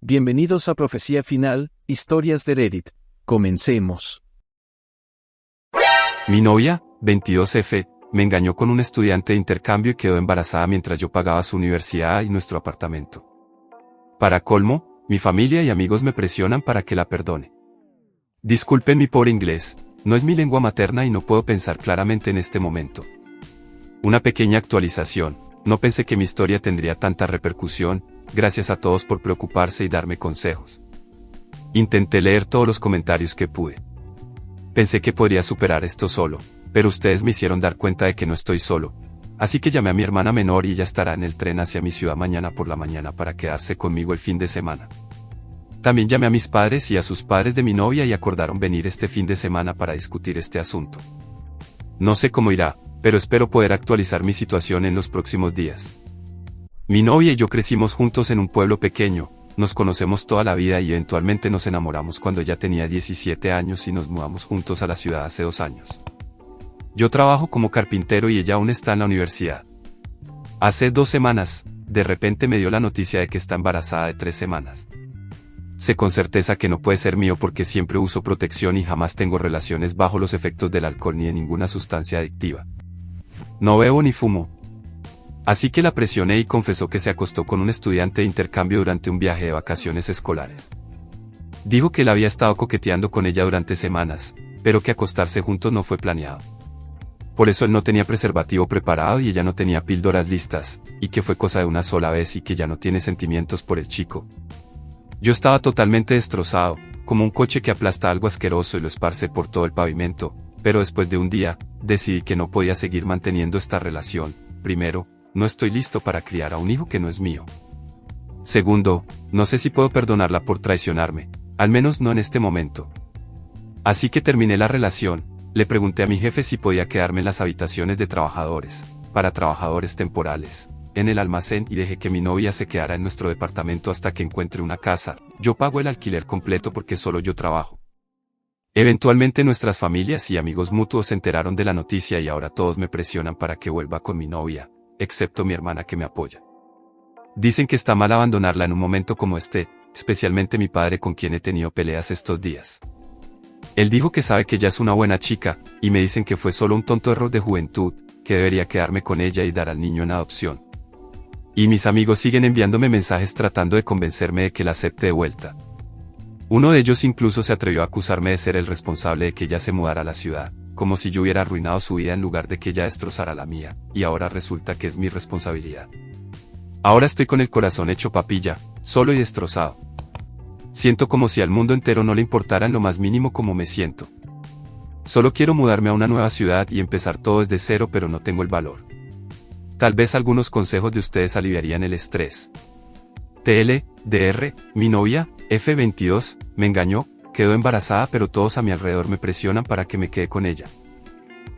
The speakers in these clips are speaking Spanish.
Bienvenidos a Profecía Final, Historias de Reddit. Comencemos. Mi novia, 22F, me engañó con un estudiante de intercambio y quedó embarazada mientras yo pagaba su universidad y nuestro apartamento. Para colmo, mi familia y amigos me presionan para que la perdone. Disculpen mi pobre inglés, no es mi lengua materna y no puedo pensar claramente en este momento. Una pequeña actualización, no pensé que mi historia tendría tanta repercusión, gracias a todos por preocuparse y darme consejos. Intenté leer todos los comentarios que pude. Pensé que podría superar esto solo, pero ustedes me hicieron dar cuenta de que no estoy solo, así que llamé a mi hermana menor y ella estará en el tren hacia mi ciudad mañana por la mañana para quedarse conmigo el fin de semana. También llamé a mis padres y a sus padres de mi novia y acordaron venir este fin de semana para discutir este asunto. No sé cómo irá, pero espero poder actualizar mi situación en los próximos días. Mi novia y yo crecimos juntos en un pueblo pequeño, nos conocemos toda la vida y eventualmente nos enamoramos cuando ella tenía 17 años y nos mudamos juntos a la ciudad hace 2 años. Yo trabajo como carpintero y ella aún está en la universidad. Hace 2 semanas, de repente me dio la noticia de que está embarazada de 3 semanas. Sé con certeza que no puede ser mío porque siempre uso protección y jamás tengo relaciones bajo los efectos del alcohol ni de ninguna sustancia adictiva. No bebo ni fumo. Así que la presioné y confesó que se acostó con un estudiante de intercambio durante un viaje de vacaciones escolares. Dijo que él había estado coqueteando con ella durante semanas, pero que acostarse juntos no fue planeado. Por eso él no tenía preservativo preparado y ella no tenía píldoras listas, y que fue cosa de una sola vez y que ya no tiene sentimientos por el chico. Yo estaba totalmente destrozado, como un coche que aplasta algo asqueroso y lo esparce por todo el pavimento, pero después de un día, decidí que no podía seguir manteniendo esta relación. Primero, no estoy listo para criar a un hijo que no es mío. Segundo, no sé si puedo perdonarla por traicionarme, al menos no en este momento. Así que terminé la relación, le pregunté a mi jefe si podía quedarme en las habitaciones de trabajadores, para trabajadores temporales, en el almacén y dejé que mi novia se quedara en nuestro departamento hasta que encuentre una casa. Yo pago el alquiler completo porque solo yo trabajo. Eventualmente nuestras familias y amigos mutuos se enteraron de la noticia y ahora todos me presionan para que vuelva con mi novia, excepto mi hermana que me apoya. Dicen que está mal abandonarla en un momento como este, especialmente mi padre con quien he tenido peleas estos días. Él dijo que sabe que ella es una buena chica, y me dicen que fue solo un tonto error de juventud, que debería quedarme con ella y dar al niño en adopción. Y mis amigos siguen enviándome mensajes tratando de convencerme de que la acepte de vuelta. Uno de ellos incluso se atrevió a acusarme de ser el responsable de que ella se mudara a la ciudad, como si yo hubiera arruinado su vida en lugar de que ella destrozara la mía, y ahora resulta que es mi responsabilidad. Ahora estoy con el corazón hecho papilla, solo y destrozado. Siento como si al mundo entero no le importara en lo más mínimo cómo me siento. Solo quiero mudarme a una nueva ciudad y empezar todo desde cero, pero no tengo el valor. Tal vez algunos consejos de ustedes aliviarían el estrés. TL, mi novia, F22, me engañó, quedó embarazada pero todos a mi alrededor me presionan para que me quede con ella.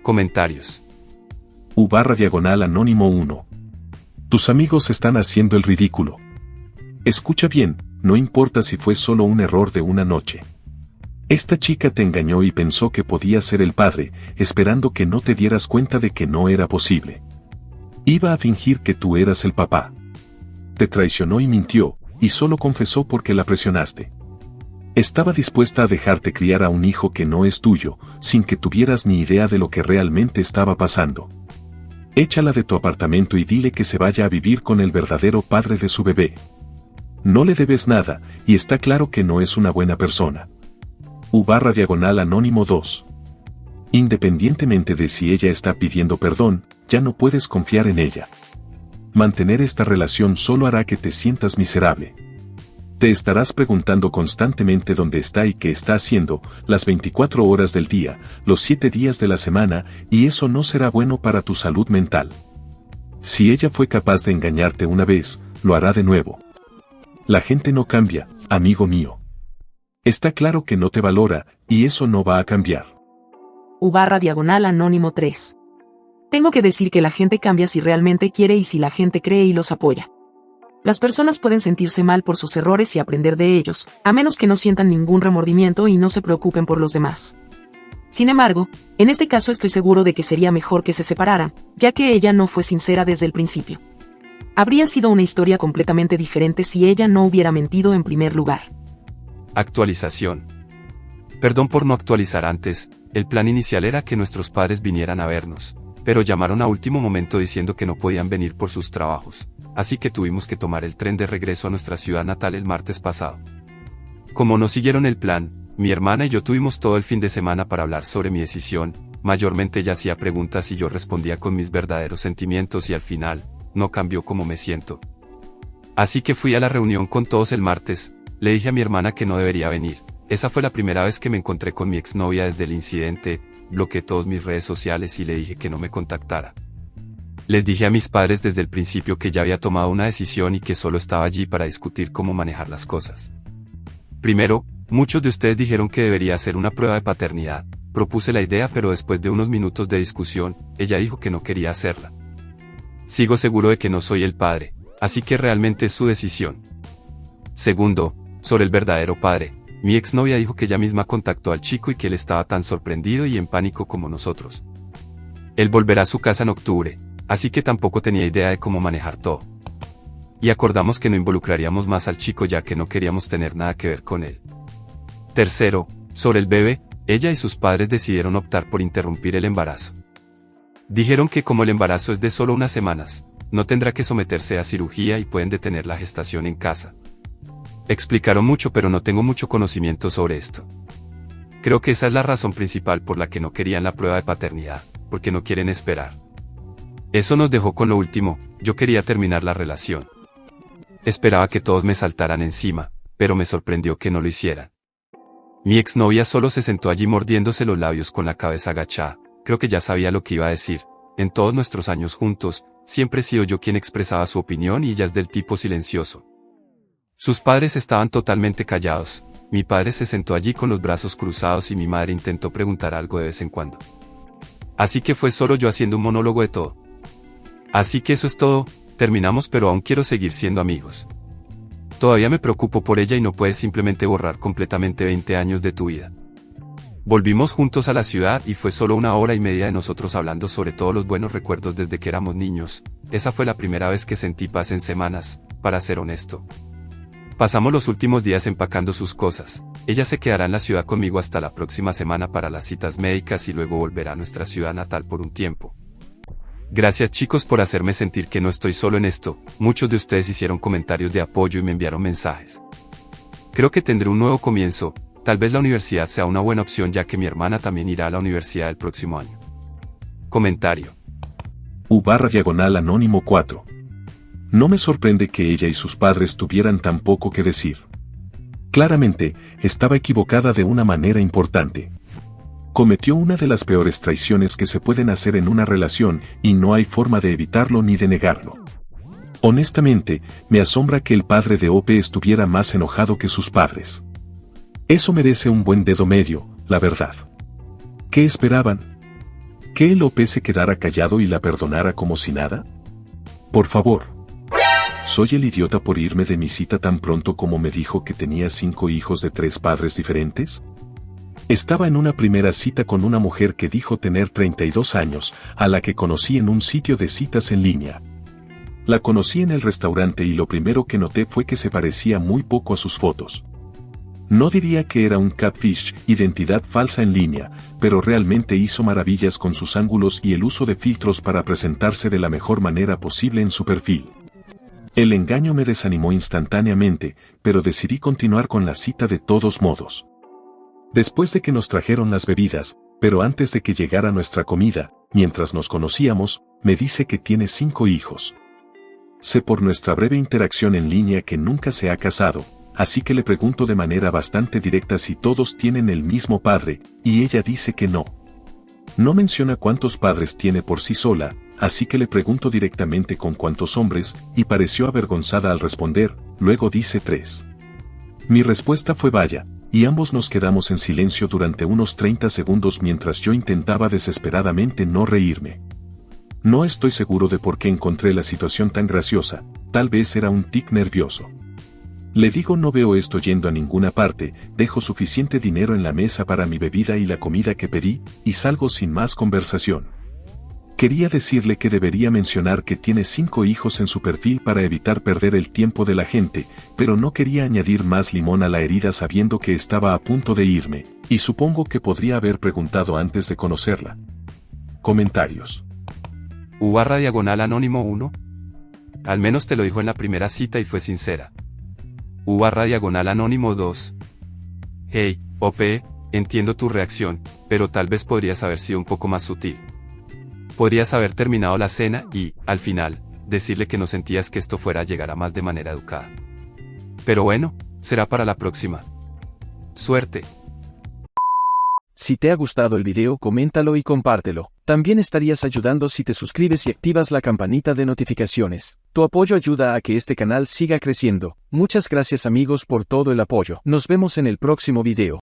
Comentarios. U/Anónimo 1. Tus amigos están haciendo el ridículo. Escucha bien, no importa si fue solo un error de una noche. Esta chica te engañó y pensó que podía ser el padre, esperando que no te dieras cuenta de que no era posible. Iba a fingir que tú eras el papá. Te traicionó y mintió, y solo confesó porque la presionaste. Estaba dispuesta a dejarte criar a un hijo que no es tuyo, sin que tuvieras ni idea de lo que realmente estaba pasando. Échala de tu apartamento y dile que se vaya a vivir con el verdadero padre de su bebé. No le debes nada, y está claro que no es una buena persona. U/Anónimo 2. Independientemente de si ella está pidiendo perdón, ya no puedes confiar en ella. Mantener esta relación solo hará que te sientas miserable. Te estarás preguntando constantemente dónde está y qué está haciendo, las 24 horas del día, los 7 días de la semana, y eso no será bueno para tu salud mental. Si ella fue capaz de engañarte una vez, lo hará de nuevo. La gente no cambia, amigo mío. Está claro que no te valora, y eso no va a cambiar. U/Anónimo 3. Tengo que decir que la gente cambia si realmente quiere y si la gente cree y los apoya. Las personas pueden sentirse mal por sus errores y aprender de ellos, a menos que no sientan ningún remordimiento y no se preocupen por los demás. Sin embargo, en este caso estoy seguro de que sería mejor que se separaran, ya que ella no fue sincera desde el principio. Habría sido una historia completamente diferente si ella no hubiera mentido en primer lugar. Actualización. Perdón por no actualizar antes, el plan inicial era que nuestros padres vinieran a vernos, pero llamaron a último momento diciendo que no podían venir por sus trabajos, así que tuvimos que tomar el tren de regreso a nuestra ciudad natal el martes pasado. Como no siguieron el plan, mi hermana y yo tuvimos todo el fin de semana para hablar sobre mi decisión, mayormente ella hacía preguntas y yo respondía con mis verdaderos sentimientos y al final, no cambió cómo me siento. Así que fui a la reunión con todos el martes, le dije a mi hermana que no debería venir. Esa fue la primera vez que me encontré con mi exnovia desde el incidente, bloqueé todas mis redes sociales y le dije que no me contactara. Les dije a mis padres desde el principio que ya había tomado una decisión y que solo estaba allí para discutir cómo manejar las cosas. Primero, muchos de ustedes dijeron que debería hacer una prueba de paternidad. Propuse la idea, pero después de unos minutos de discusión, ella dijo que no quería hacerla. Sigo seguro de que no soy el padre, así que realmente es su decisión. Segundo, sobre el verdadero padre, mi exnovia dijo que ella misma contactó al chico y que él estaba tan sorprendido y en pánico como nosotros. Él volverá a su casa en octubre, así que tampoco tenía idea de cómo manejar todo. Y acordamos que no involucraríamos más al chico ya que no queríamos tener nada que ver con él. Tercero, sobre el bebé, ella y sus padres decidieron optar por interrumpir el embarazo. Dijeron que como el embarazo es de solo unas semanas, no tendrá que someterse a cirugía y pueden detener la gestación en casa. Explicaron mucho, pero no tengo mucho conocimiento sobre esto. Creo que esa es la razón principal por la que no querían la prueba de paternidad, porque no quieren esperar. Eso nos dejó con lo último, yo quería terminar la relación. Esperaba que todos me saltaran encima, pero me sorprendió que no lo hicieran. Mi exnovia solo se sentó allí mordiéndose los labios con la cabeza agachada, creo que ya sabía lo que iba a decir. En todos nuestros años juntos, siempre he sido yo quien expresaba su opinión y ella es del tipo silencioso. Sus padres estaban totalmente callados, mi padre se sentó allí con los brazos cruzados y mi madre intentó preguntar algo de vez en cuando. Así que fue solo yo haciendo un monólogo de todo. Así que eso es todo, terminamos, pero aún quiero seguir siendo amigos. Todavía me preocupo por ella y no puedes simplemente borrar completamente 20 años de tu vida. Volvimos juntos a la ciudad y fue solo 1 hora y media de nosotros hablando sobre todos los buenos recuerdos desde que éramos niños. Esa fue la primera vez que sentí paz en semanas, para ser honesto. Pasamos los últimos días empacando sus cosas. Ella se quedará en la ciudad conmigo hasta la próxima semana para las citas médicas y luego volverá a nuestra ciudad natal por un tiempo. Gracias chicos por hacerme sentir que no estoy solo en esto. Muchos de ustedes hicieron comentarios de apoyo y me enviaron mensajes. Creo que tendré un nuevo comienzo. Tal vez la universidad sea una buena opción ya que mi hermana también irá a la universidad el próximo año. Comentario. U/Anónimo 4. No me sorprende que ella y sus padres tuvieran tan poco que decir. Claramente, estaba equivocada de una manera importante. Cometió una de las peores traiciones que se pueden hacer en una relación y no hay forma de evitarlo ni de negarlo. Honestamente, me asombra que el padre de OP estuviera más enojado que sus padres. Eso merece un buen dedo medio, la verdad. ¿Qué esperaban? ¿Que el OP se quedara callado y la perdonara como si nada? Por favor. ¿Soy el idiota por irme de mi cita tan pronto como me dijo que tenía 5 hijos de 3 padres diferentes? Estaba en una primera cita con una mujer que dijo tener 32 años, a la que conocí en un sitio de citas en línea. La conocí en el restaurante y lo primero que noté fue que se parecía muy poco a sus fotos. No diría que era un catfish, identidad falsa en línea, pero realmente hizo maravillas con sus ángulos y el uso de filtros para presentarse de la mejor manera posible en su perfil. El engaño me desanimó instantáneamente, pero decidí continuar con la cita de todos modos. Después de que nos trajeron las bebidas, pero antes de que llegara nuestra comida, mientras nos conocíamos, me dice que tiene 5 hijos. Sé por nuestra breve interacción en línea que nunca se ha casado, así que le pregunto de manera bastante directa si todos tienen el mismo padre, y ella dice que no. No menciona cuántos padres tiene por sí sola, así que le pregunto directamente con cuántos hombres, y pareció avergonzada al responder, luego dice 3. Mi respuesta fue vaya, y ambos nos quedamos en silencio durante unos 30 segundos mientras yo intentaba desesperadamente no reírme. No estoy seguro de por qué encontré la situación tan graciosa, tal vez era un tic nervioso. Le digo no veo esto yendo a ninguna parte, dejo suficiente dinero en la mesa para mi bebida y la comida que pedí, y salgo sin más conversación. Quería decirle que debería mencionar que tiene 5 hijos en su perfil para evitar perder el tiempo de la gente, pero no quería añadir más limón a la herida sabiendo que estaba a punto de irme, y supongo que podría haber preguntado antes de conocerla. Comentarios. U/Anónimo 1. Al menos te lo dijo en la primera cita y fue sincera. U/Anónimo 2. Hey, OP, entiendo tu reacción, pero tal vez podrías haber sido un poco más sutil. Podrías haber terminado la cena y, al final, decirle que no sentías que esto fuera a llegar a más de manera educada. Pero bueno, será para la próxima. Suerte. Si te ha gustado el video, coméntalo y compártelo. También estarías ayudando si te suscribes y activas la campanita de notificaciones. Tu apoyo ayuda a que este canal siga creciendo. Muchas gracias amigos por todo el apoyo. Nos vemos en el próximo video.